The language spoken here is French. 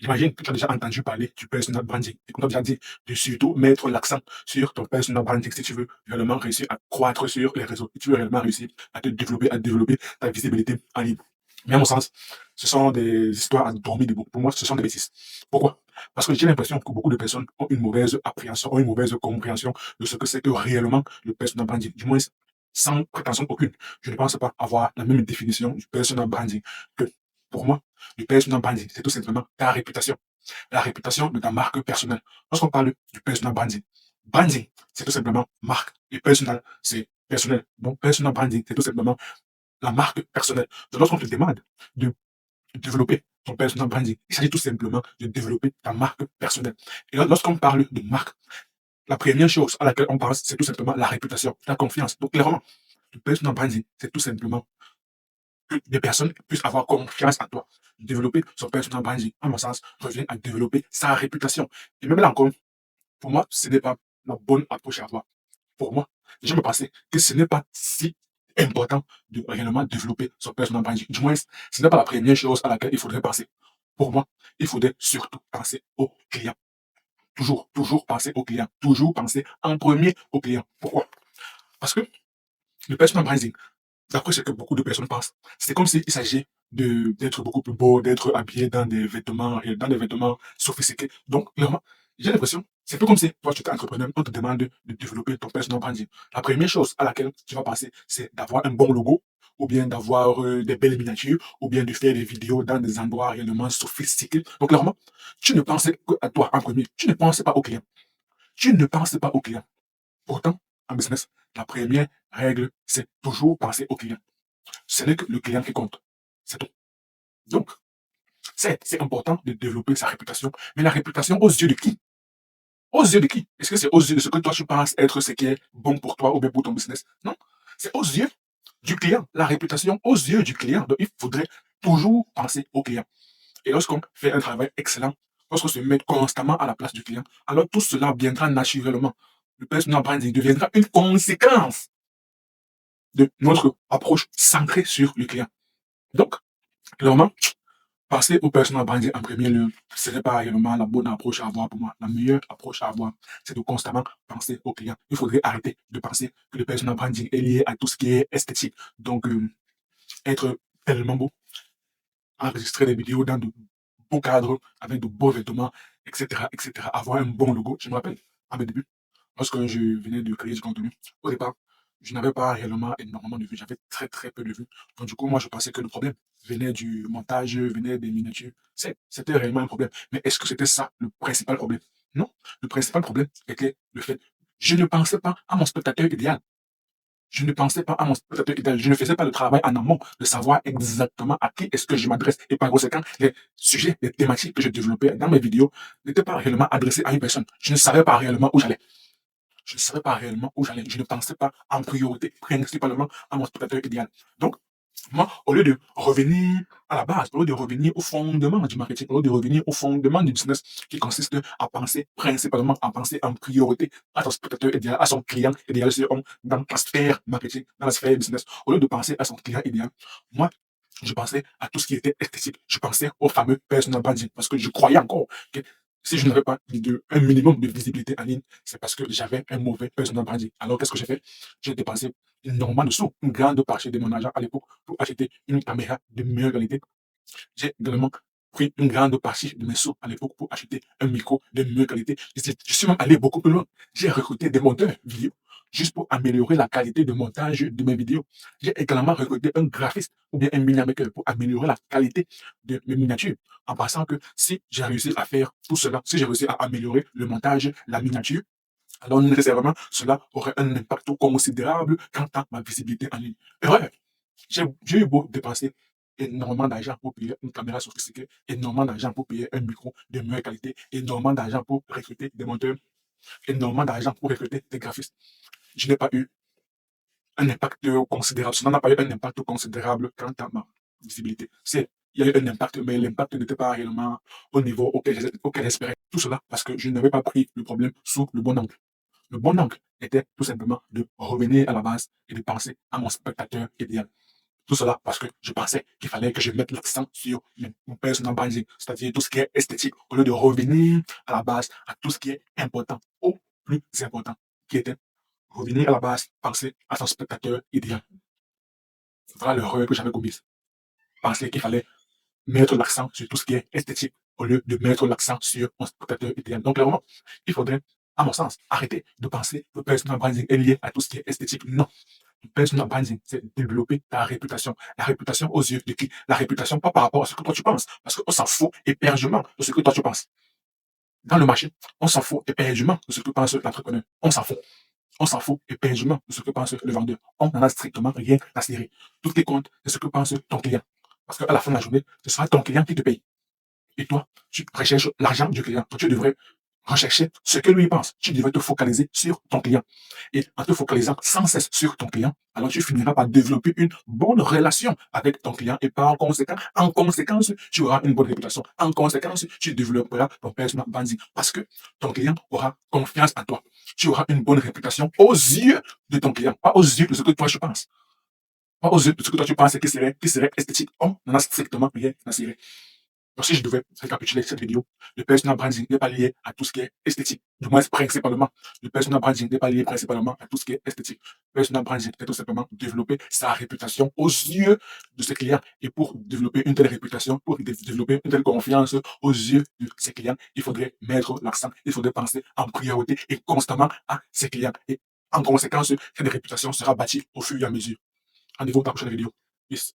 J'imagine que tu as déjà entendu parler du personal branding. Et comme tu as déjà dit, de surtout mettre l'accent sur ton personal branding si tu veux réellement réussir à croître sur les réseaux, si tu veux réellement réussir à te développer, à développer ta visibilité en ligne. Mais à mon sens, ce sont des histoires à dormir debout. Pour moi, ce sont des bêtises. Pourquoi? Parce que j'ai l'impression que beaucoup de personnes ont une mauvaise appréhension, ont une mauvaise compréhension de ce que c'est que réellement le personal branding. Du moins, sans prétention aucune. Je ne pense pas avoir la même définition du personal branding que pour moi, le personal branding, c'est tout simplement ta réputation. La réputation de ta marque personnelle. Lorsqu'on parle du personal branding, branding, c'est tout simplement marque. Et personal, c'est personnel. Donc, personal branding, c'est tout simplement la marque personnelle. Donc, lorsqu'on te demande de développer ton personal branding, il s'agit tout simplement de développer ta marque personnelle. Et lorsqu'on parle de marque, la première chose à laquelle on pense, c'est tout simplement la réputation, la confiance. Donc, clairement, le personal branding, c'est tout simplement que des personnes puissent avoir confiance en toi. Développer son personal branding, à mon sens, revient à développer sa réputation. Et même là encore, pour moi, ce n'est pas la bonne approche à avoir. Pour moi, je me pensais que ce n'est pas si important de réellement développer son personal branding. Du moins, ce n'est pas la première chose à laquelle il faudrait penser. Pour moi, il faudrait surtout penser au client. Toujours, toujours penser au client. Toujours penser en premier au client. Pourquoi? Parce que le personal branding, d'après ce que beaucoup de personnes pensent, c'est comme s'il s'agit d'être beaucoup plus beau, d'être habillé dans des vêtements sophistiqués. Donc, clairement, j'ai l'impression, c'est un peu comme si toi, tu es entrepreneur, on te demande de développer ton personal branding. La première chose à laquelle tu vas penser, c'est d'avoir un bon logo, ou bien d'avoir des belles miniatures, ou bien de faire des vidéos dans des endroits réellement sophistiqués. Donc, clairement, tu ne penses qu'à toi en premier. Tu ne penses pas au client. Tu ne penses pas au client. Pourtant, en business, la première règle, c'est toujours penser au client. Ce n'est que le client qui compte. C'est tout. Donc, c'est important de développer sa réputation, mais la réputation aux yeux de qui? Aux yeux de qui? Est-ce que c'est aux yeux de ce que toi tu penses être ce qui est bon pour toi ou bien pour ton business? Non. C'est aux yeux du client. La réputation aux yeux du client. Donc, il faudrait toujours penser au client. Et lorsqu'on fait un travail excellent, lorsqu'on se met constamment à la place du client, alors tout cela viendra naturellement. Le personal branding deviendra une conséquence de notre approche centrée sur le client. Donc, clairement, passer au personal branding en premier lieu, ce n'est pas réellement la bonne approche à avoir pour moi. La meilleure approche à avoir, c'est de constamment penser au client. Il faudrait arrêter de penser que le personal branding est lié à tout ce qui est esthétique. Donc, être tellement beau, enregistrer des vidéos dans de beaux cadres, avec de beaux vêtements, etc., etc. Avoir un bon logo. Je me rappelle, à mes débuts, lorsque je venais de créer du contenu, au départ, je n'avais pas réellement énormément de vues. J'avais très, très peu de vues. Donc, du coup, moi, je pensais que le problème venait du montage, venait des miniatures. C'était réellement un problème. Mais est-ce que c'était ça le principal problème? Non. Le principal problème était le fait, je ne pensais pas à mon spectateur idéal. Je ne pensais pas à mon spectateur idéal. Je ne faisais pas le travail en amont de savoir exactement à qui est-ce que je m'adresse. Et par conséquent, les sujets, les thématiques que je développais dans mes vidéos n'étaient pas réellement adressés à une personne. Je ne savais pas réellement où j'allais. Je ne savais pas réellement où j'allais. Je ne pensais pas en priorité, principalement à mon spectateur idéal. Donc, moi, au lieu de revenir à la base, au lieu de revenir au fondement du marketing, au lieu de revenir au fondement du business qui consiste à penser principalement, à penser en priorité à son spectateur idéal, à son client idéal, dans la sphère marketing, dans la sphère business, au lieu de penser à son client idéal, moi, je pensais à tout ce qui était esthétique. Je pensais au fameux personal branding parce que je croyais encore que si je n'avais pas un minimum de visibilité en ligne, c'est parce que j'avais un mauvais personal branding. Alors, qu'est-ce que j'ai fait? J'ai dépensé énormément de sous, une grande partie de mon argent à l'époque pour acheter une caméra de meilleure qualité. J'ai également pris une grande partie de mes sous à l'époque pour acheter un micro de meilleure qualité. Je suis même allé beaucoup plus loin. J'ai recruté des monteurs vidéo juste pour améliorer la qualité de montage de mes vidéos. J'ai également recruté un graphiste ou bien un miniature maker pour améliorer la qualité de mes miniatures. En passant que si j'ai réussi à faire tout cela, si j'ai réussi à améliorer le montage, la miniature, alors nécessairement, cela aurait un impact considérable quant à ma visibilité en ligne. Et ouais, j'ai eu beau dépenser énormément d'argent pour payer une caméra sophistiquée, énormément d'argent pour payer un micro de meilleure qualité, énormément d'argent pour recruter des monteurs, énormément d'argent pour recruter des graphistes. Je n'ai pas eu un impact considérable. Cela n'a pas eu un impact considérable quant à ma visibilité. Il y a eu un impact, mais l'impact n'était pas réellement au niveau auquel j'espérais. Tout cela parce que je n'avais pas pris le problème sous le bon angle. Le bon angle était tout simplement de revenir à la base et de penser à mon spectateur idéal. Tout cela parce que je pensais qu'il fallait que je mette l'accent sur mon personal branding, c'est-à-dire tout ce qui est esthétique, au lieu de revenir à la base à tout ce qui est important, au plus important, qui était revenir à la base, penser à son spectateur idéal. Voilà l'erreur que j'avais commise. Penser qu'il fallait mettre l'accent sur tout ce qui est esthétique au lieu de mettre l'accent sur mon spectateur idéal. Donc, clairement, il faudrait, à mon sens, arrêter de penser que le personal branding est lié à tout ce qui est esthétique. Non. Le personal branding, c'est développer ta réputation. La réputation aux yeux de qui? La réputation pas par rapport à ce que toi tu penses. Parce qu'on s'en fout éperdument de ce que toi tu penses. Dans le marché, on s'en fout éperdument de ce que pense l'entrepreneur. On s'en fout. On s'en fout éperdument de ce que pense le vendeur. On n'en a strictement rien à cirer. Tout ce qui compte, c'est ce que pense ton client. Parce qu'à la fin de la journée, ce sera ton client qui te paye. Et toi, tu recherches l'argent du client. Toi, tu devrais rechercher ce que lui pense. Tu devrais te focaliser sur ton client. Et en te focalisant sans cesse sur ton client, alors tu finiras par développer une bonne relation avec ton client et par conséquence, tu auras une bonne réputation. En conséquence, tu développeras ton personal branding parce que ton client aura confiance en toi. Tu auras une bonne réputation aux yeux de ton client, pas aux yeux de ce que toi tu penses. Pas aux yeux de ce que toi tu penses qui serait esthétique. On n'en a strictement rien à cirer. Donc, si je devais récapituler cette vidéo, le personal branding n'est pas lié à tout ce qui est esthétique. Du moins, principalement. Le personal branding n'est pas lié principalement à tout ce qui est esthétique. Le personal branding est tout simplement développer sa réputation aux yeux de ses clients. Et pour développer une telle réputation, pour développer une telle confiance aux yeux de ses clients, il faudrait mettre l'accent, il faudrait penser en priorité et constamment à ses clients. Et en conséquence, cette réputation sera bâtie au fur et à mesure. Rendez-vous dans la prochaine vidéo. Peace.